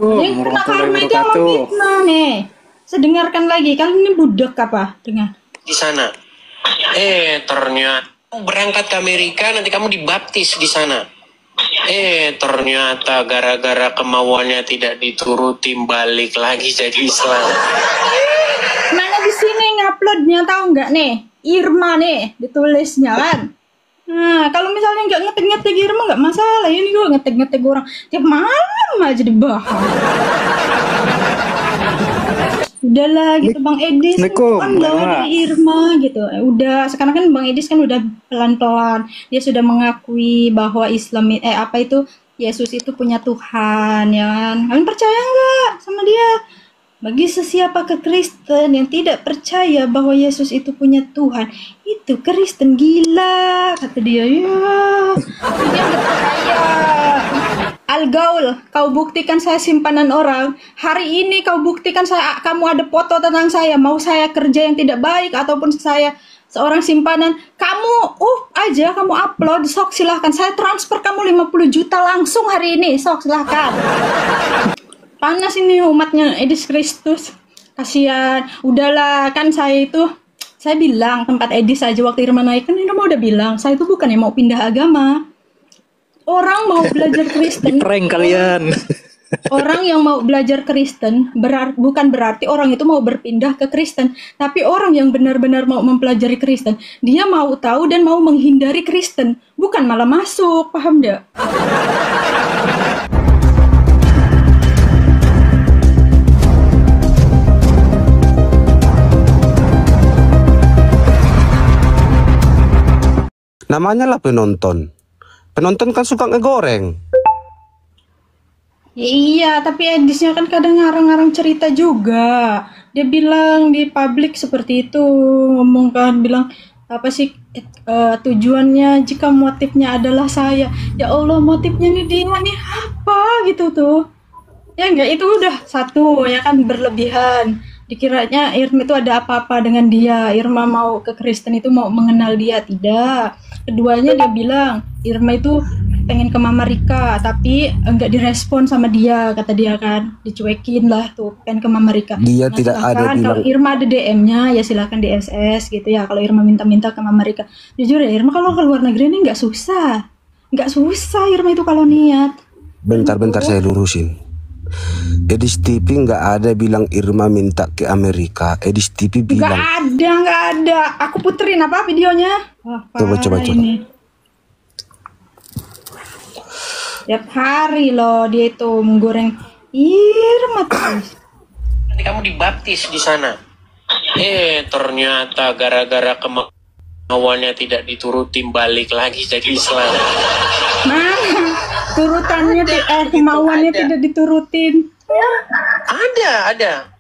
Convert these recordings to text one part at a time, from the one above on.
Yang kena Warahmatullahi karma itu sama wabarakatuh. fitnah nih. Saya dengarkan lagi. Kalian ini budak apa? Dengar. Di sana. Ternyata berangkat ke Amerika, nanti kamu dibaptis di sana. Ternyata gara-gara kemauannya tidak dituruti, balik lagi jadi Islam. Mana di sini nguploadnya tahu nggak nih? Irma nih ditulisnya kan. Nah, kalau misalnya nggak ngetik-ngetik Irma nggak masalah. Ini gue ngetik-ngetik orang tiap malam aja dibahas. Udahlah gitu Bang Edis Assalamualaikum, kan bawa Mbak. dari Irma gitu. Udah sekarang kan Bang Edis kan udah pelan-pelan dia sudah mengakui bahwa Islam apa itu Yesus itu punya Tuhan ya kan. Kalian percaya nggak sama dia? Bagi sesiapa ke Kristen yang tidak percaya bahwa Yesus itu punya Tuhan, itu Kristen gila, kata dia. Ya, dia nggak percaya. Al-Gaul, kau buktikan saya simpanan orang. Hari ini kau buktikan kamu ada foto tentang saya. Mau saya kerja yang tidak baik ataupun saya seorang simpanan. Kamu aja kamu upload, sok silahkan. Saya transfer kamu 50 juta langsung hari ini. Sok silahkan. Panas ini umatnya Edis Kristus. Kasihan. Udahlah kan saya bilang tempat Edis aja waktu Irma naik kan Irma udah bilang saya itu bukan yang mau pindah agama. Orang mau belajar Kristen, Prank kalian. orang yang mau belajar Kristen bukan berarti orang itu mau berpindah ke Kristen, tapi orang yang benar-benar mau mempelajari Kristen, dia mau tahu dan mau menghindari Kristen, bukan malah masuk, paham nggak? Namanya lah penonton. Penonton kan suka ngegoreng. Ya, iya, tapi Edisnya kan kadang ngarang-ngarang cerita juga. Dia bilang di publik seperti itu, ngomong kan, bilang apa sih tujuannya jika motifnya adalah saya. Ya Allah, motifnya nih dia nih apa gitu tuh. Ya enggak, itu udah satu ya kan berlebihan. Dikiranya Irma itu ada apa-apa dengan dia. Irma mau ke Kristen itu mau mengenal dia, tidak. Keduanya dia bilang Irma itu pengen ke Mama Rika tapi enggak direspon sama dia, kata dia kan, dicuekin lah tuh pengen ke Mama Rika. Dia Nah, tidak ada kalau bilang. Irma ada DM-nya ya silakan di SS gitu ya. Kalau Irma minta-minta ke Mama Rika, jujur ya Irma kalau ke luar negeri ini nggak susah Irma itu kalau niat. Bentar saya lurusin. Edis TV nggak ada bilang Irma minta ke Amerika. Edis TV bilang. Nggak ada. Aku puterin apa videonya? Wah, Coba. ini. Tiap hari loh dia itu menggoreng Irma terus. Nanti kamu dibaptis di sana. Ternyata gara-gara kemauannya tidak dituruti, balik lagi jadi Islam. Mana turutannya kemauannya tidak diturutin. Ada.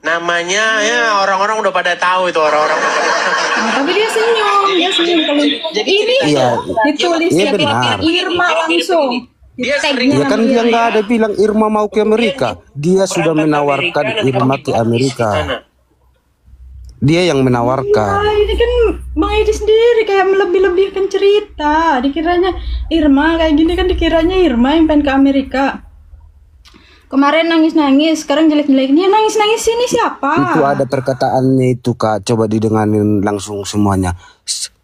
Namanya ya orang-orang udah pada tahu itu orang-orang. Nah, tapi dia senyum kalau ini Iya, ditulis iya ya benar. Irma langsung. Dia Tag sering Ya kan namanya. dia nggak ada bilang Irma mau ke Amerika. Dia sudah menawarkan Irma ke Amerika. Dia yang menawarkan. Nah, ini kan Bang Edi sendiri kayak melebih-lebihkan cerita. Dikiranya Irma kayak gini kan dikiranya Irma yang pengen ke Amerika. Kemarin nangis-nangis, sekarang jelek-jeleknya nangis-nangis sini siapa? Itu ada perkataannya itu Kak, coba didengarin langsung semuanya.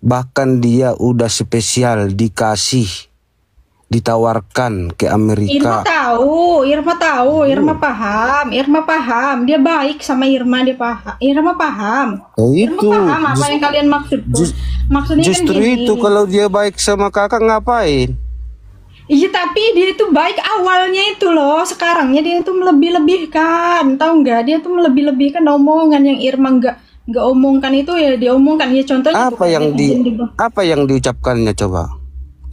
Bahkan dia udah spesial ditawarkan ke Amerika. Irma tahu, Irma paham. Dia baik sama Irma, Irma paham. Itu Irma paham apa yang kalian maksud. Maksudnya justru kan gini. itu kalau dia baik sama kakak ngapain? Iya tapi dia itu baik awalnya itu loh, sekarangnya dia itu melebih-lebihkan, tahu nggak? Dia tuh melebih-lebihkan omongan yang Irma nggak omongkan itu ya diomongkan. Ya contohnya Apa yang diucapkannya coba?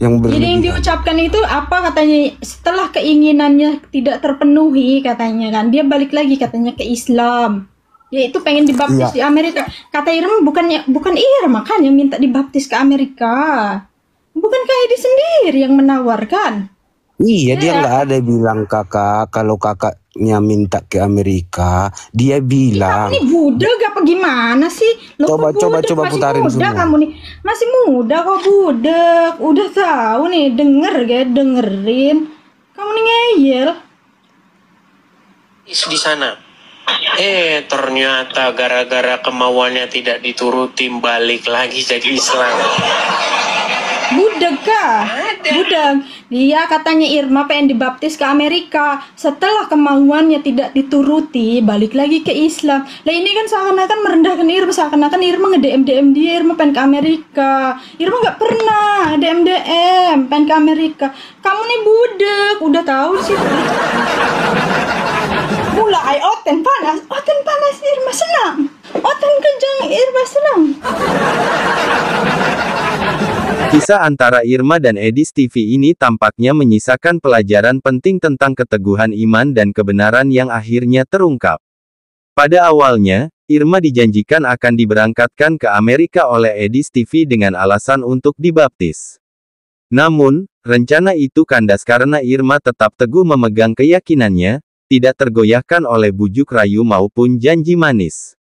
Yang jadi yang berlebihan. diucapkan itu apa katanya setelah keinginannya tidak terpenuhi katanya kan dia balik lagi katanya ke Islam. Ya itu pengen dibaptis di Amerika. Kata Irma bukan Irma kan yang minta dibaptis ke Amerika. Bukankah Edi sendiri yang menawarkan? Iya, dia nggak ada bilang kakak kalau kakaknya minta ke Amerika. Dia bilang. Ini budak apa gimana sih? Loh, Coba masih putarin muda semua. kamu nih. Masih muda kok budak. Udah tahu nih, dengerin. Kamu nih ngeyel. di sana. Ternyata gara-gara kemauannya tidak dituruti balik lagi jadi Islam. Budak kah? Budak. Dia katanya Irma pengen dibaptis ke Amerika. Setelah kemauannya tidak dituruti, balik lagi ke Islam. Lah ini kan seakan-akan merendahkan Irma, seakan-akan Irma nge-DM dia, Irma pengen ke Amerika. Irma nggak pernah DM pengen ke Amerika. Kamu nih budak, udah tahu sih. Mulai oten panas Irma senang. Oten kejang Irma senang. Kisah antara Irma dan Edis TV ini tampaknya menyisakan pelajaran penting tentang keteguhan iman dan kebenaran yang akhirnya terungkap. Pada awalnya, Irma dijanjikan akan diberangkatkan ke Amerika oleh Edis TV dengan alasan untuk dibaptis. Namun, rencana itu kandas karena Irma tetap teguh memegang keyakinannya, tidak tergoyahkan oleh bujuk rayu maupun janji manis.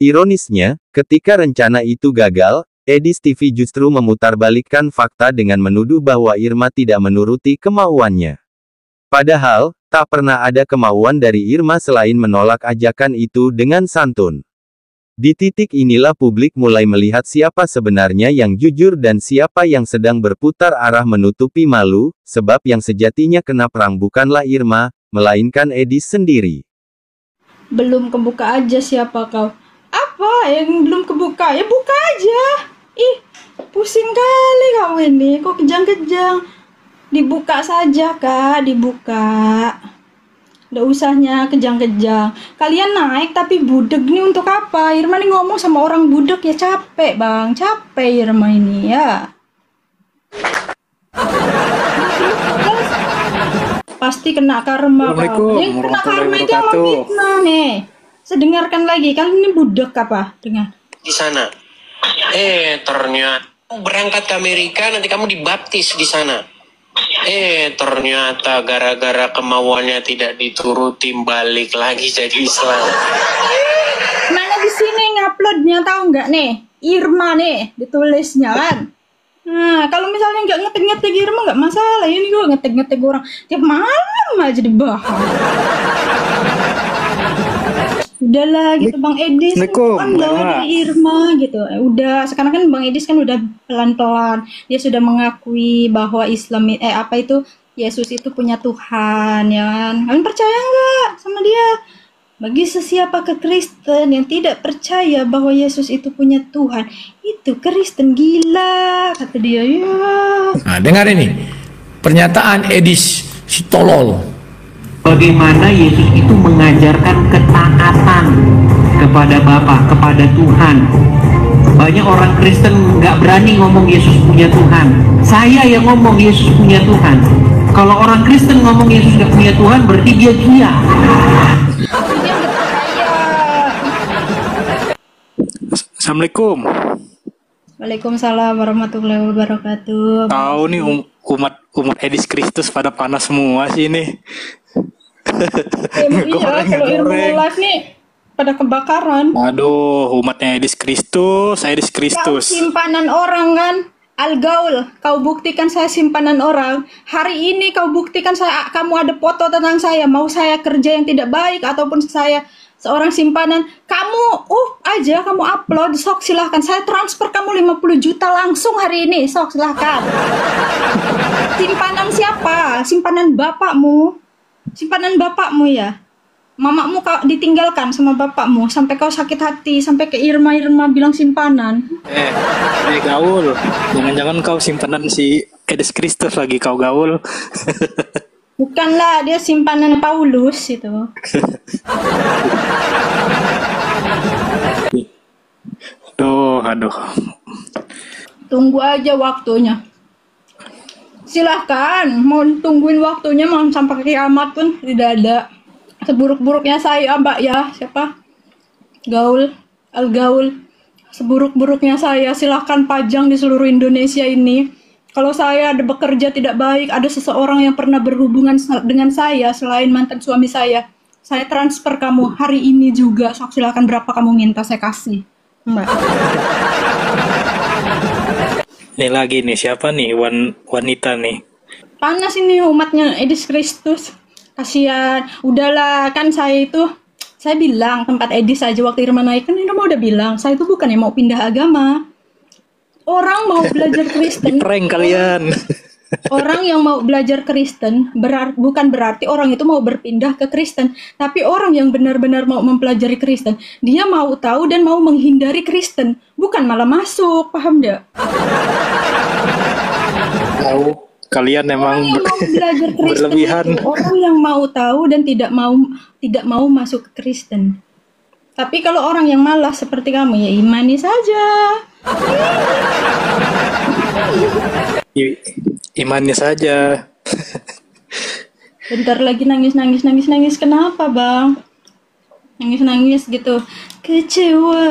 Ironisnya, ketika rencana itu gagal, Edis TV justru memutarbalikkan fakta dengan menuduh bahwa Irma tidak menuruti kemauannya. Padahal, tak pernah ada kemauan dari Irma selain menolak ajakan itu dengan santun. Di titik inilah publik mulai melihat siapa sebenarnya yang jujur dan siapa yang sedang berputar arah menutupi malu, sebab yang sejatinya kena perang bukanlah Irma, melainkan Edis sendiri. Belum kebuka aja siapa kau? Apa yang belum kebuka? Ya buka aja. Ih, pusing kali kamu ini. Kok kejang-kejang? Dibuka saja, Kak. Dibuka. Nggak usahnya kejang-kejang. Kalian naik tapi budek nih untuk apa? Irma nih ngomong sama orang budek ya capek, Bang. Capek Irma ini ya. Pasti kena karma. Assalamualaikum Kena karma warahmatullahi itu apa wabarakatuh. fitnah nih. Sedengarkan lagi. Kalian ini budek apa? Dengar. Di sana. Ternyata berangkat ke Amerika, nanti kamu dibaptis di sana. Ternyata gara-gara kemauannya tidak dituruti balik lagi jadi Islam. Mana di sini nguploadnya tahu nggak nih? Irma nih ditulisnya kan. Nah, kalau misalnya nggak ngetik-ngetik Irma nggak masalah. Ini gue ngetik-ngetik orang tiap malam aja dibahas. Udahlah gitu Bang Edis kan jauh dari Irma gitu. Udah sekarang kan Bang Edis kan udah pelan-pelan dia sudah mengakui bahwa Islam apa itu Yesus itu punya Tuhan ya kan. Kalian percaya nggak sama dia? Bagi sesiapa Kristen yang tidak percaya bahwa Yesus itu punya Tuhan, itu Kristen gila kata dia ya. Nah, dengar ini pernyataan Edis si tolol. Bagaimana Yesus itu mengajarkan ketaatan kepada Bapa, kepada Tuhan. Banyak orang Kristen nggak berani ngomong Yesus punya Tuhan. Saya yang ngomong Yesus punya Tuhan. Kalau orang Kristen ngomong Yesus nggak punya Tuhan, berarti dia gila. Assalamualaikum. Waalaikumsalam warahmatullahi wabarakatuh. Tahu nih umat Edis Kristus pada panas semua sih ini. Iya, kalau Irma live nih pada kebakaran. Aduh, umatnya Edis Kristus, Edis Kau Kristus. simpanan orang kan? Al-Gaul, kau buktikan saya simpanan orang. Hari ini kau buktikan kamu ada foto tentang saya. Mau saya kerja yang tidak baik ataupun saya seorang simpanan. Kamu aja kamu upload, sok silahkan. Saya transfer kamu 50 juta langsung hari ini. Sok silahkan. Simpanan siapa? Simpanan bapakmu. Simpanan bapakmu ya. Mamamu kau ditinggalkan sama bapakmu sampai kau sakit hati, sampai ke Irma bilang simpanan. Gaul. Jangan-jangan kau simpanan si Edis Kristus lagi kau gaul. Bukanlah, dia simpanan Paulus itu. Aduh. Tunggu aja waktunya. Silahkan, mau tungguin waktunya mau sampai kiamat pun tidak ada. Seburuk-buruknya saya, Mbak ya, siapa? Gaul, Al-Gaul. Seburuk-buruknya saya, silahkan pajang di seluruh Indonesia ini. Kalau saya ada bekerja tidak baik, ada seseorang yang pernah berhubungan dengan saya selain mantan suami saya transfer kamu hari ini juga. Sok silahkan berapa kamu minta saya kasih, Mbak. Nih lagi nih siapa nih wanita nih? Panas ini umatnya Edis Kristus. Kasihan. Udahlah, kan saya bilang tempat Edis aja waktu Irma naik, kan Irma udah bilang, saya itu bukan yang mau pindah agama. Orang mau belajar Kristen, Prank kalian. orang yang mau belajar Kristen bukan berarti orang itu mau berpindah ke Kristen, tapi orang yang benar-benar mau mempelajari Kristen, dia mau tahu dan mau menghindari Kristen, bukan malah masuk, paham nggak? Tahu kalian emang Orang yang mau belajar Kristen berlebihan. itu orang yang mau tahu dan tidak mau masuk ke Kristen. Tapi kalau orang yang malas seperti kamu, ya imani saja. Imannya saja. Bentar lagi nangis. Kenapa, Bang? Nangis gitu. Kecewa,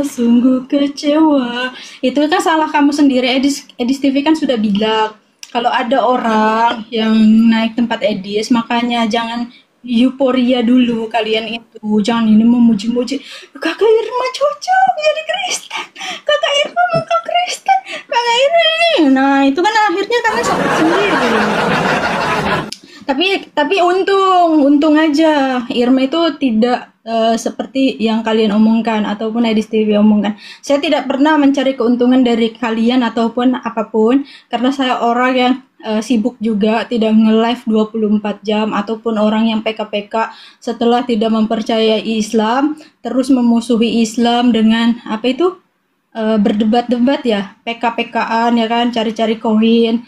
sungguh kecewa. Itu kan salah kamu sendiri. Edis TV kan sudah bilang, kalau ada orang yang naik tempat Edis, makanya jangan euforia dulu kalian itu. Jangan ini memuji-muji. Kakak Irma cocok jadi Kristen. Kakak Irma mau ke Kristen. Kakak ini. Nah, itu kan akhirnya kalian sakit sendiri. Tapi untung aja Irma itu tidak seperti yang kalian omongkan ataupun Edis TV omongkan. Saya tidak pernah mencari keuntungan dari kalian ataupun apapun, karena saya orang yang sibuk juga, tidak nge-live 24 jam, ataupun orang yang PK-PK setelah tidak mempercayai Islam terus memusuhi Islam dengan apa itu berdebat-debat ya, PK-PKan ya kan, cari-cari koin,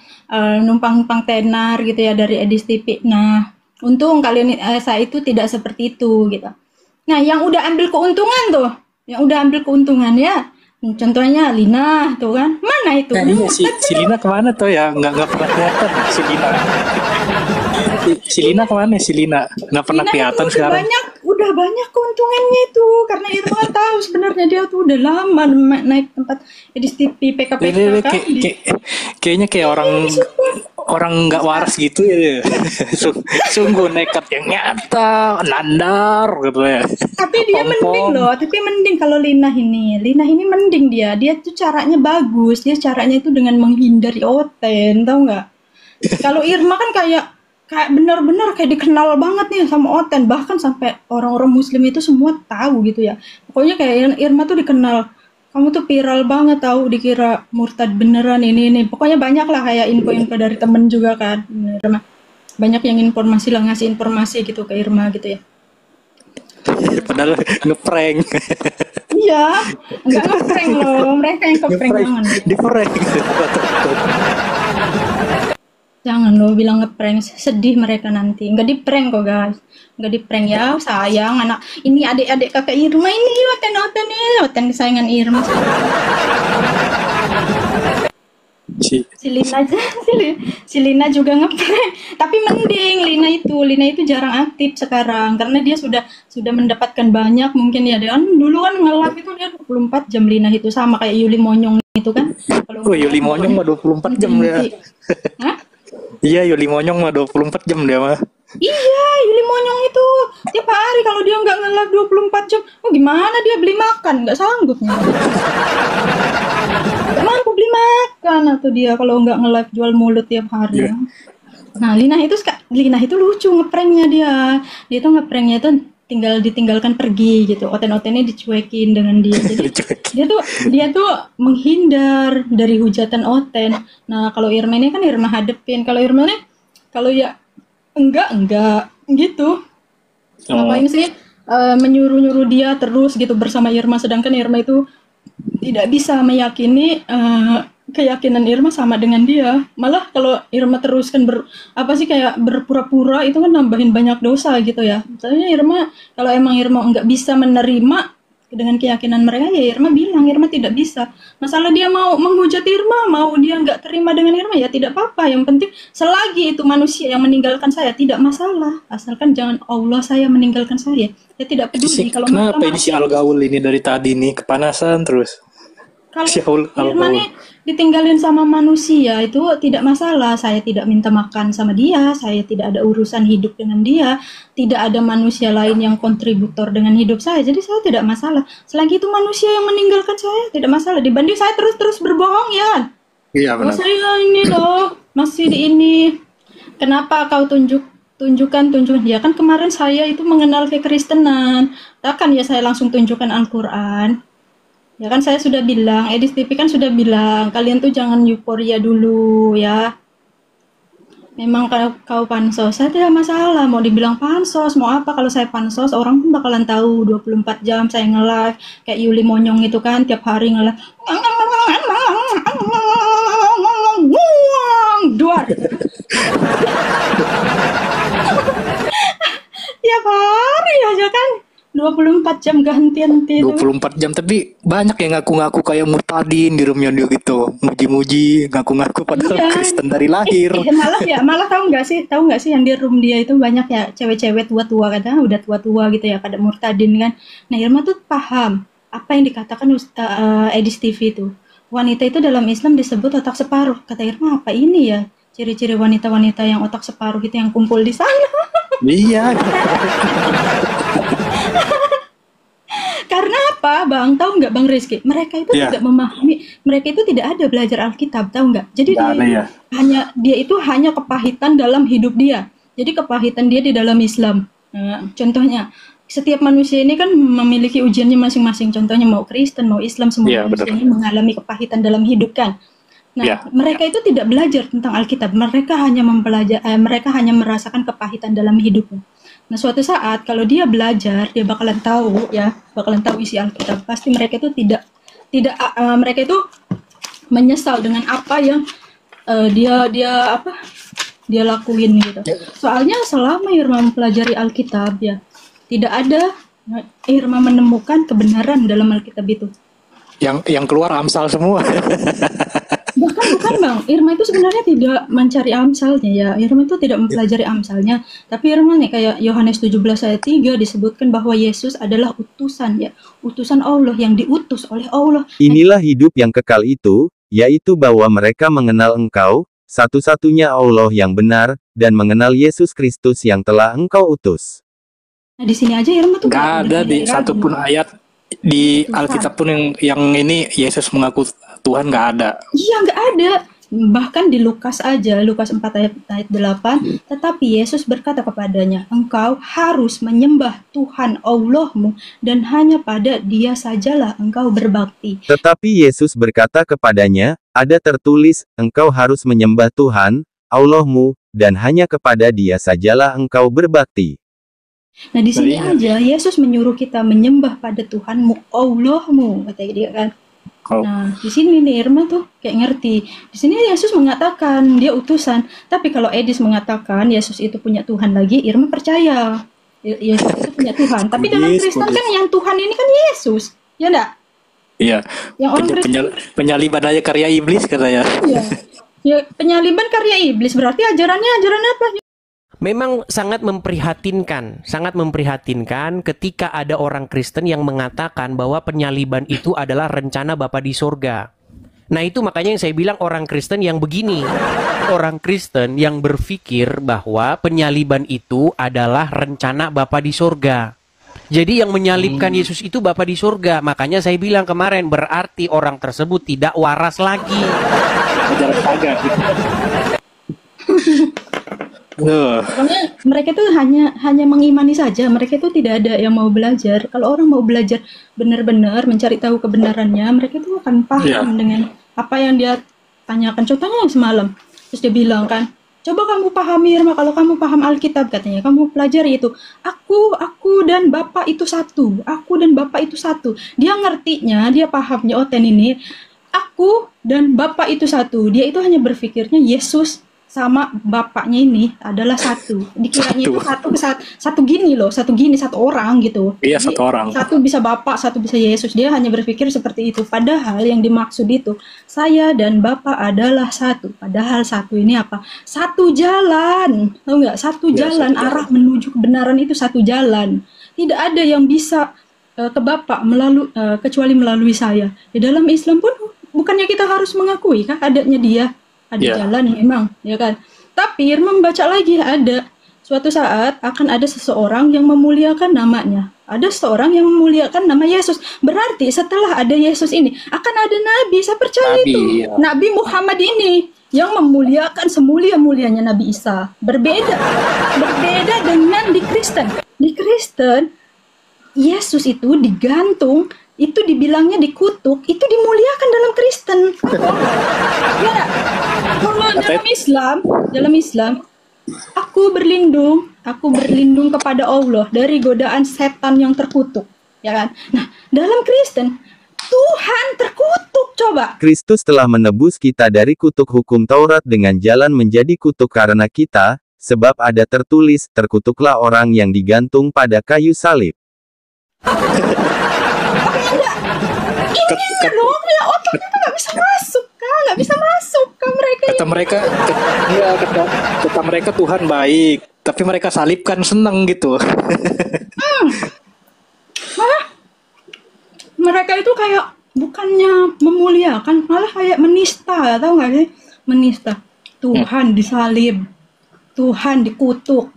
numpang-numpang tenar gitu ya dari Edis TV. Nah, untung kalian saya itu tidak seperti itu gitu. Nah, yang udah ambil keuntungan ya, contohnya Lina tuh kan, mana itu? Nah, iya, si Lina kemana tuh ya? Nggak pernah kelihatan si Lina. Si Lina kemana? Si Lina nggak pernah Lina kelihatan itu sekarang. udah banyak keuntungannya itu, karena Irma tahu sebenarnya dia tuh udah lama naik tempat Edis TV PK-PK kan. Kayaknya kayak orang nggak waras gitu ya. Sungguh nekat yang nyata, nandar gitu ya. Tapi dia mending kalau Lina ini mending dia tuh caranya bagus, dia caranya itu dengan menghindari Oten, tau nggak? Kalau Irma kan kayak benar-benar kayak dikenal banget nih sama Oten, bahkan sampai orang-orang Muslim itu semua tahu gitu ya. Pokoknya kayak Irma tuh dikenal, kamu tuh viral banget, tahu, dikira murtad beneran ini. Pokoknya banyak lah kayak info-info dari temen juga kan. Irma banyak yang ngasih informasi gitu ke Irma gitu ya. Padahal ngeprank. Iya, enggak ngeprank loh, mereka yang ngeprank jangan. Di-prank. Jangan lo bilang ngeprank, sedih mereka nanti. Enggak di-prank kok guys, enggak di-prank ya, sayang anak. Ini adik-adik kakak Irma ini, Oten kesayangan Irma. Si Lina juga ngeprank. Tapi mending Lina itu jarang aktif sekarang karena dia sudah mendapatkan banyak mungkin ya. Dia kan dulu kan nge-live itu dia 24 jam Lina itu, sama kayak Yuli Monyong itu kan. Yuli Monyong mah 24 jam dia. Hah? Iya, Yuli Monyong mah 24 jam dia mah. Iya, Yuli Monyong itu tiap hari kalau dia nggak nge-live 24 jam, gimana dia beli makan? Nggak sanggup. Nggak mampu beli makan atau dia kalau nggak nge-live jual mulut tiap hari. Yeah. Nah, Lina itu lucu ngepranknya dia. Dia tuh ngepranknya itu tinggal ditinggalkan pergi gitu. Oten-otennya dicuekin dengan dia. Jadi dia tuh menghindar dari hujatan Oten. Nah, kalau Irma ini kan Irma hadepin. Kalau Irma ini kalau ya enggak gitu. Ngapain sih menyuruh-nyuruh dia terus gitu bersama Irma, sedangkan Irma itu tidak bisa meyakini keyakinan Irma sama dengan dia. Malah kalau Irma teruskan kayak berpura-pura, itu kan nambahin banyak dosa gitu ya. Misalnya kalau emang Irma nggak bisa menerima dengan keyakinan mereka, ya Irma bilang Irma tidak bisa. Masalah dia mau menghujat Irma, mau dia nggak terima dengan Irma, ya tidak apa-apa. Yang penting selagi itu manusia yang meninggalkan saya, tidak masalah. Asalkan jangan Allah saya meninggalkan saya. Ya tidak peduli. Kalau kenapa ini si Al-Gaul ini dari tadi nih kepanasan terus? Kalau Irma nih ditinggalin sama manusia itu tidak masalah. Saya tidak minta makan sama dia, saya tidak ada urusan hidup dengan dia, tidak ada manusia lain yang kontributor dengan hidup saya, jadi saya tidak masalah. Selagi itu manusia yang meninggalkan saya, tidak masalah. Dibanding saya terus berbohong ya. Iya benar. Saya ini loh masih di ini. Kenapa kau tunjuk tunjukkan ya kan kemarin saya itu mengenal kekristenan, takkan ya saya langsung tunjukkan Al-Quran. Ya kan saya sudah bilang, Edis TV kan sudah bilang, kalian tuh jangan euforia dulu ya. Memang kalau kau pansos, saya tidak masalah mau dibilang pansos, mau apa. Kalau saya pansos, orang pun bakalan tahu 24 jam saya nge-live kayak Yuli Monyong itu kan tiap hari nge-live. Duar. Tiap hari aja kan 24 jam gantian itu. 24 jam, tapi banyak yang ngaku-ngaku kayak murtadin di roomnya dia gitu, muji-muji, ngaku-ngaku padahal Iya. Kristen dari lahir. Malah tahu nggak sih yang di room dia itu banyak ya cewek-cewek tua-tua, kadang udah tua-tua gitu ya, pada murtadin kan. Nah Irma tuh paham apa yang dikatakan Edis TV itu. Wanita itu dalam Islam disebut otak separuh. Kata Irma, apa ini ya ciri-ciri wanita-wanita yang otak separuh gitu yang kumpul di sana? Iya. Karena apa, Bang? Tahu nggak, Bang Rizky? Mereka itu Iya. tidak memahami, mereka itu tidak ada belajar Alkitab, tahu nggak? Jadi Nggak ada ya. dia itu hanya kepahitan dalam hidup dia. Jadi kepahitan dia di dalam Islam. Nah, contohnya, setiap manusia ini kan memiliki ujiannya masing-masing. Contohnya mau Kristen, mau Islam, semua Iya, manusia benar. ini mengalami kepahitan dalam hidup kan. Nah, Iya. mereka itu tidak belajar tentang Alkitab. Mereka hanya merasakan kepahitan dalam hidupnya. Nah, suatu saat kalau dia belajar, dia bakalan tahu isi Alkitab. Pasti mereka itu mereka itu menyesal dengan apa yang dia lakuin gitu. Soalnya selama Irma mempelajari Alkitab ya, tidak ada Irma menemukan kebenaran dalam Alkitab itu. Yang keluar Amsal semua. Bukan Bang, Irma itu sebenarnya tidak mencari amsalnya ya. Irma itu tidak mempelajari amsalnya. Tapi Irma nih kayak Yohanes 17 ayat 3 disebutkan bahwa Yesus adalah utusan ya. Utusan Allah yang diutus oleh Allah. Inilah hidup yang kekal itu, yaitu bahwa mereka mengenal Engkau, satu-satunya Allah yang benar, dan mengenal Yesus Kristus yang telah Engkau utus. Nah, di sini aja Irma tuh Nggak ada di ragu. satu pun ayat di Alkitab pun yang ini Yesus mengaku Tuhan, nggak ada. Iya, nggak ada. Bahkan di Lukas aja, Lukas 4 ayat 8, tetapi Yesus berkata kepadanya, engkau harus menyembah Tuhan Allahmu dan hanya pada Dia sajalah engkau berbakti. Tetapi Yesus berkata kepadanya, ada tertulis, engkau harus menyembah Tuhan, Allahmu, dan hanya kepada Dia sajalah engkau berbakti. Nah, di sini aja Yesus menyuruh kita menyembah pada Tuhanmu, Allahmu, kata dia kan. Nah, di sini nih Irma tuh kayak ngerti. Di sini Yesus mengatakan dia utusan, tapi kalau Edis mengatakan Yesus itu punya Tuhan lagi, Irma percaya Yesus itu punya Tuhan. Tapi dalam Kristen kan yang Tuhan ini kan Yesus, ya enggak? Iya. Yang orang Kristen Penyaliban aja karya iblis katanya. iya. Ya, penyaliban karya iblis berarti ajaran apa? Memang sangat memprihatinkan ketika ada orang Kristen yang mengatakan bahwa penyaliban itu adalah rencana Bapa di surga. Nah itu makanya yang saya bilang orang Kristen yang begini. Orang Kristen yang berpikir bahwa penyaliban itu adalah rencana Bapa di surga. Jadi yang menyalibkan Yesus itu Bapa di surga. Makanya saya bilang kemarin berarti orang tersebut tidak waras lagi. Ajaran pagar. Pokoknya mereka itu hanya mengimani saja. Mereka itu tidak ada yang mau belajar. Kalau orang mau belajar benar-benar mencari tahu kebenarannya, mereka itu akan paham dengan apa yang dia tanyakan. Contohnya yang semalam, terus dia bilang kan, coba kamu pahami Irma, kalau kamu paham Alkitab katanya, kamu pelajari itu. Aku dan Bapak itu satu. Aku dan Bapak itu satu. Dia ngertinya, dia pahamnya Oten ini. Aku dan Bapak itu satu. Dia itu hanya berpikirnya Yesus sama bapaknya ini adalah satu. Dikiranya itu satu gini loh, satu orang gitu. Iya, Jadi, satu orang. Satu bisa Bapak, satu bisa Yesus. Dia hanya berpikir seperti itu. Padahal yang dimaksud itu, saya dan Bapak adalah satu. Padahal satu ini apa? Satu jalan. Tahu nggak? Satu jalan arah menuju kebenaran itu satu jalan. Tidak ada yang bisa ke Bapak kecuali melalui saya. Di dalam Islam pun bukannya kita harus mengakui kan adanya dia. Ada jalan memang, ya kan. Tapi Irma membaca lagi ada suatu saat akan ada seseorang yang memuliakan namanya. Ada seorang yang memuliakan nama Yesus. Berarti setelah ada Yesus ini akan ada nabi. Saya percaya Nabi, itu. iya. Nabi Muhammad ini yang memuliakan semulia-mulianya Nabi Isa. Berbeda dengan di Kristen. Di Kristen Yesus itu digantung, itu dibilangnya dikutuk, itu dimuliakan dalam Kristen. Ya, kalau dalam Islam, aku berlindung kepada Allah dari godaan setan yang terkutuk, ya kan? Nah, dalam Kristen Tuhan terkutuk, coba. Kristus telah menebus kita dari kutuk hukum Taurat dengan jalan menjadi kutuk karena kita, sebab ada tertulis, terkutuklah orang yang digantung pada kayu salib. Ini dong, ya otaknya tuh nggak bisa masuk, Kak. Nggak bisa masuk ke mereka. Kata mereka Tuhan baik, tapi mereka salibkan seneng gitu. Malah mereka itu kayak bukannya memuliakan, malah kayak menista, tahu nggak sih? Menista. Tuhan disalib, Tuhan dikutuk,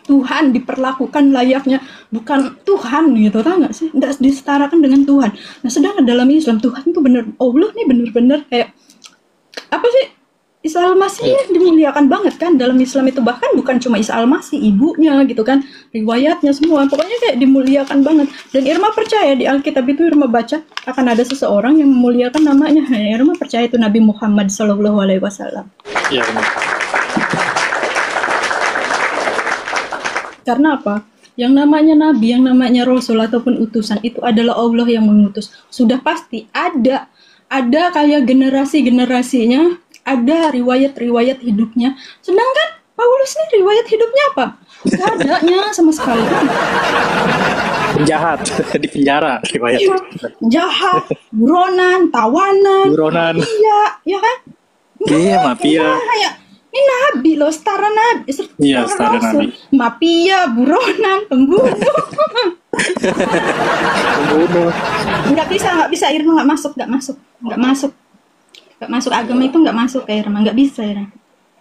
Tuhan diperlakukan layaknya bukan Tuhan gitu, tahu nggak sih? Nggak disetarakan dengan Tuhan. Nah, sedangkan dalam Islam Tuhan itu bener, Allah nih bener-bener kayak apa sih? Isa Al-Masih dimuliakan banget kan dalam Islam itu, bahkan bukan cuma Isa Al-Masih, ibunya gitu kan, riwayatnya semua, pokoknya kayak dimuliakan banget. Dan Irma percaya di Alkitab itu Irma baca akan ada seseorang yang memuliakan namanya. Irma percaya itu Nabi Muhammad SAW. Iya benar. Karena apa? Yang namanya nabi, yang namanya rasul ataupun utusan itu adalah Allah yang mengutus. Sudah pasti ada kayak generasi-generasinya, ada riwayat-riwayat hidupnya. Sedangkan Paulus ini riwayat hidupnya apa? Gak adanya sama sekali. Penjahat di penjara riwayat. Iya, jahat, buronan, tawanan. Buronan. Iya, ya kan? Iya, mafia. Kayak ini nabi loh, setara nabi. Iya, setara rasul. nabi. Mafia, buronan, pembunuh. Pembunuh. Nggak bisa Irma, nggak masuk agama itu, nggak masuk ke Irma, nggak bisa Irma,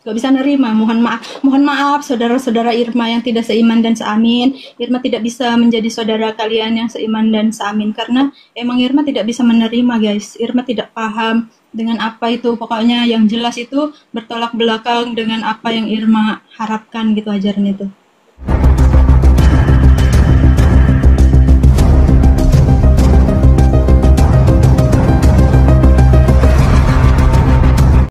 nggak bisa nerima. Mohon maaf saudara-saudara Irma yang tidak seiman dan seamin. Irma tidak bisa menjadi saudara kalian yang seiman dan seamin karena emang Irma tidak bisa menerima, guys. Irma tidak paham dengan apa itu, pokoknya yang jelas itu bertolak belakang dengan apa yang Irma harapkan gitu ajaran itu.